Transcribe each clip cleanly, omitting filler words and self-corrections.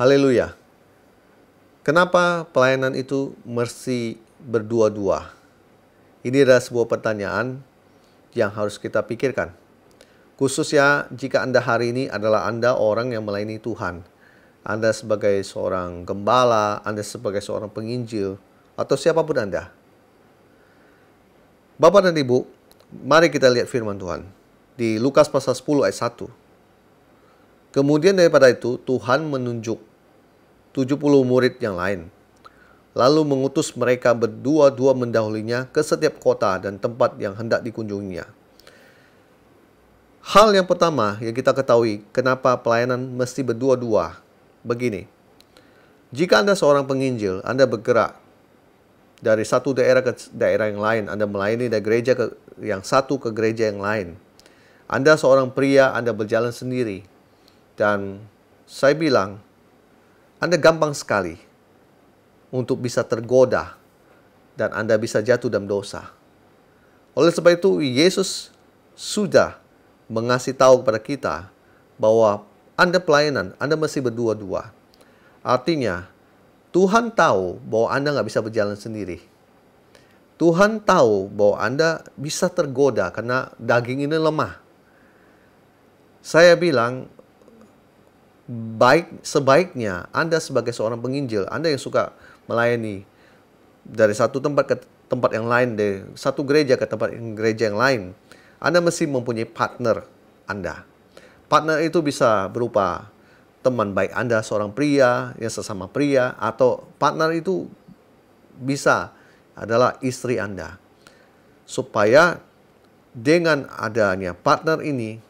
Haleluya. Kenapa pelayanan itu mesti berdua-dua? Ini adalah sebuah pertanyaan yang harus kita pikirkan. Khususnya jika Anda hari ini adalah Anda orang yang melayani Tuhan. Anda sebagai seorang gembala, Anda sebagai seorang penginjil, atau siapapun Anda. Bapak dan Ibu, mari kita lihat firman Tuhan. Di Lukas pasal 10 ayat 1. Kemudian daripada itu, Tuhan menunjuk 70 murid yang lain. Lalu mengutus mereka berdua-dua mendahulinya ke setiap kota dan tempat yang hendak dikunjunginya. Hal yang pertama yang kita ketahui kenapa pelayanan mesti berdua-dua. Begini, jika Anda seorang penginjil, Anda bergerak dari satu daerah ke daerah yang lain. Anda melayani dari gereja yang satu ke gereja yang lain. Anda seorang pria, Anda berjalan sendiri. Dan saya bilang, Anda gampang sekali untuk bisa tergoda dan Anda bisa jatuh dalam dosa. Oleh sebab itu, Yesus sudah mengasih tahu kepada kita bahwa Anda pelayanan, Anda mesti berdua-dua. Artinya, Tuhan tahu bahwa Anda nggak bisa berjalan sendiri. Tuhan tahu bahwa Anda bisa tergoda karena daging ini lemah. Saya bilang, sebaiknya Anda sebagai seorang penginjil, Anda yang suka melayani dari satu tempat ke tempat yang lain, dari satu gereja ke tempat gereja yang lain, Anda mesti mempunyai partner Anda. Partner itu bisa berupa teman baik Anda, seorang pria yang sesama pria, atau partner itu bisa adalah istri Anda. Supaya dengan adanya partner ini,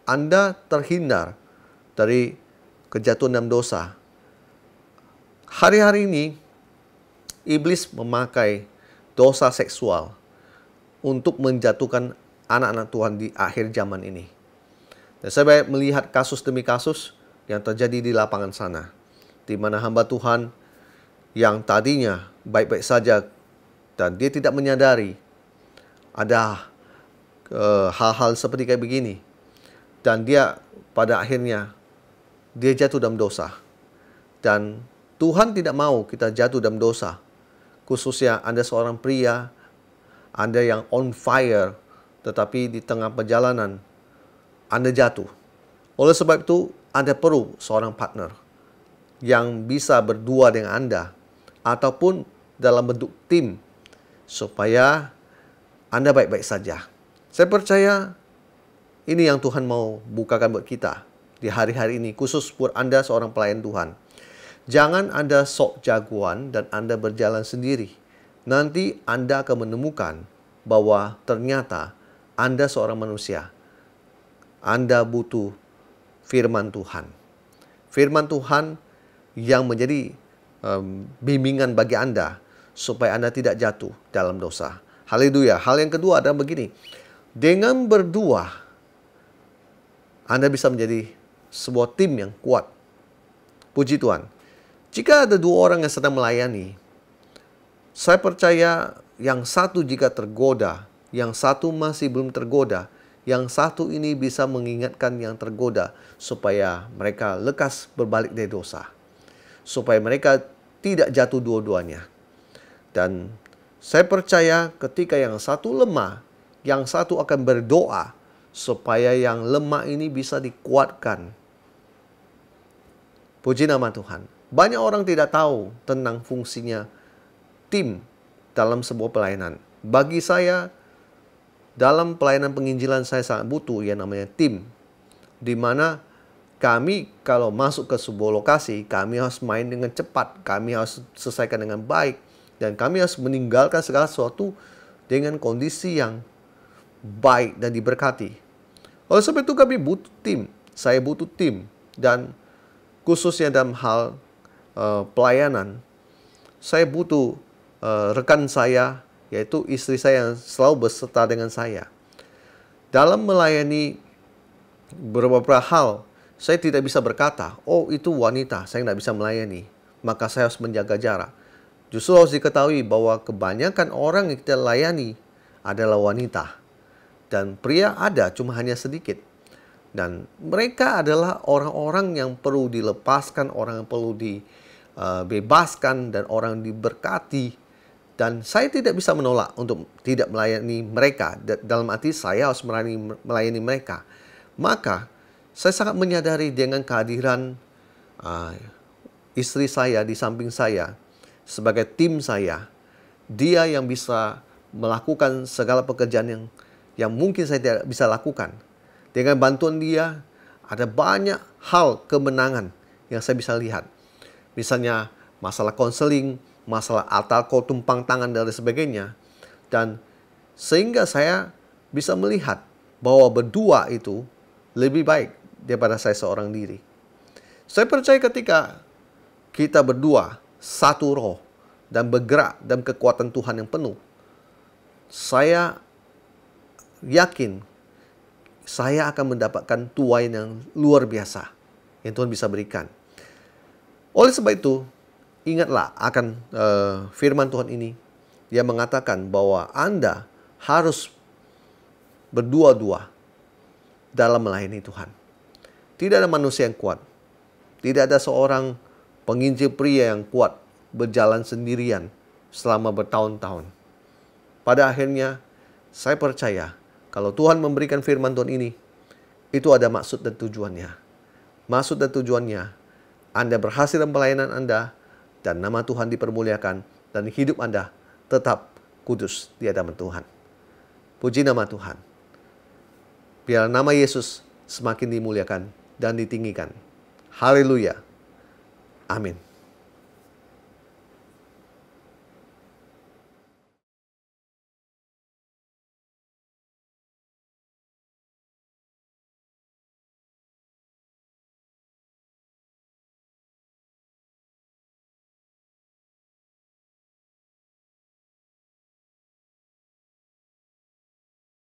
Anda terhindar dari kejatuhan dalam dosa. Hari-hari ini, iblis memakai dosa seksual untuk menjatuhkan anak-anak Tuhan di akhir zaman ini. Dan saya banyak melihat kasus demi kasus yang terjadi di lapangan sana, di mana hamba Tuhan yang tadinya baik-baik saja dan dia tidak menyadari ada hal-hal seperti kayak begini. Dan dia pada akhirnya dia jatuh dalam dosa. Dan Tuhan tidak mau kita jatuh dalam dosa. Khususnya Anda seorang pria, Anda yang on fire, tetapi di tengah perjalanan Anda jatuh. Oleh sebab itu, Anda perlu seorang partner yang bisa berdua dengan Anda, ataupun dalam bentuk tim, supaya Anda baik-baik saja. Saya percaya ini yang Tuhan mau bukakan buat kita di hari-hari ini, khusus buat Anda seorang pelayan Tuhan. Jangan Anda sok jagoan dan Anda berjalan sendiri. Nanti Anda akan menemukan bahwa ternyata Anda seorang manusia. Anda butuh firman Tuhan. Firman Tuhan yang menjadi bimbingan bagi Anda supaya Anda tidak jatuh dalam dosa. Haleluya. Hal yang kedua adalah begini. Dengan berdua, Anda bisa menjadi sebuah tim yang kuat. Puji Tuhan. Jika ada dua orang yang sedang melayani, saya percaya yang satu jika tergoda, yang satu masih belum tergoda, yang satu ini bisa mengingatkan yang tergoda supaya mereka lekas berbalik dari dosa. Supaya mereka tidak jatuh dua-duanya. Dan saya percaya ketika yang satu lemah, yang satu akan berdoa supaya yang lemah ini bisa dikuatkan. Puji nama Tuhan. Banyak orang tidak tahu tentang fungsinya tim dalam sebuah pelayanan. Bagi saya, dalam pelayanan penginjilan saya sangat butuh yang namanya tim. Di mana kami kalau masuk ke sebuah lokasi, kami harus main dengan cepat. Kami harus selesaikan dengan baik. Dan kami harus meninggalkan segala sesuatu dengan kondisi yang baik dan diberkati. Oleh sebab itu kami butuh tim. Saya butuh tim. Dan khususnya dalam hal pelayanan, saya butuh rekan saya, yaitu istri saya yang selalu berserta dengan saya. Dalam melayani beberapa hal, saya tidak bisa berkata, oh itu wanita, saya tidak bisa melayani. Maka saya harus menjaga jarak. Justru harus diketahui bahwa kebanyakan orang yang kita layani adalah wanita. Dan pria ada, cuma hanya sedikit. Dan mereka adalah orang-orang yang perlu dilepaskan, orang yang perlu dibebaskan, dan orang diberkati. Dan saya tidak bisa menolak untuk tidak melayani mereka. Dalam arti saya harus melayani mereka. Maka saya sangat menyadari dengan kehadiran istri saya di samping saya sebagai tim saya. Dia yang bisa melakukan segala pekerjaan yang mungkin saya tidak bisa lakukan. Dengan bantuan dia, ada banyak hal kemenangan yang saya bisa lihat. Misalnya masalah konseling, masalah alkohol tumpang tangan, dan sebagainya. Dan sehingga saya bisa melihat bahwa berdua itu lebih baik daripada saya seorang diri. Saya percaya ketika kita berdua satu roh dan bergerak dalam kekuatan Tuhan yang penuh, saya yakin saya akan mendapatkan tuain yang luar biasa yang Tuhan bisa berikan. Oleh sebab itu, ingatlah akan firman Tuhan ini. Dia mengatakan bahwa Anda harus berdua-dua dalam melayani Tuhan. Tidak ada manusia yang kuat. Tidak ada seorang penginjil pria yang kuat berjalan sendirian selama bertahun-tahun. Pada akhirnya, saya percaya kalau Tuhan memberikan firman Tuhan ini, itu ada maksud dan tujuannya. Maksud dan tujuannya, Anda berhasil dalam pelayanan Anda, dan nama Tuhan dipermuliakan, dan hidup Anda tetap kudus di hadapan Tuhan. Puji nama Tuhan. Biar nama Yesus semakin dimuliakan dan ditinggikan. Haleluya. Amin.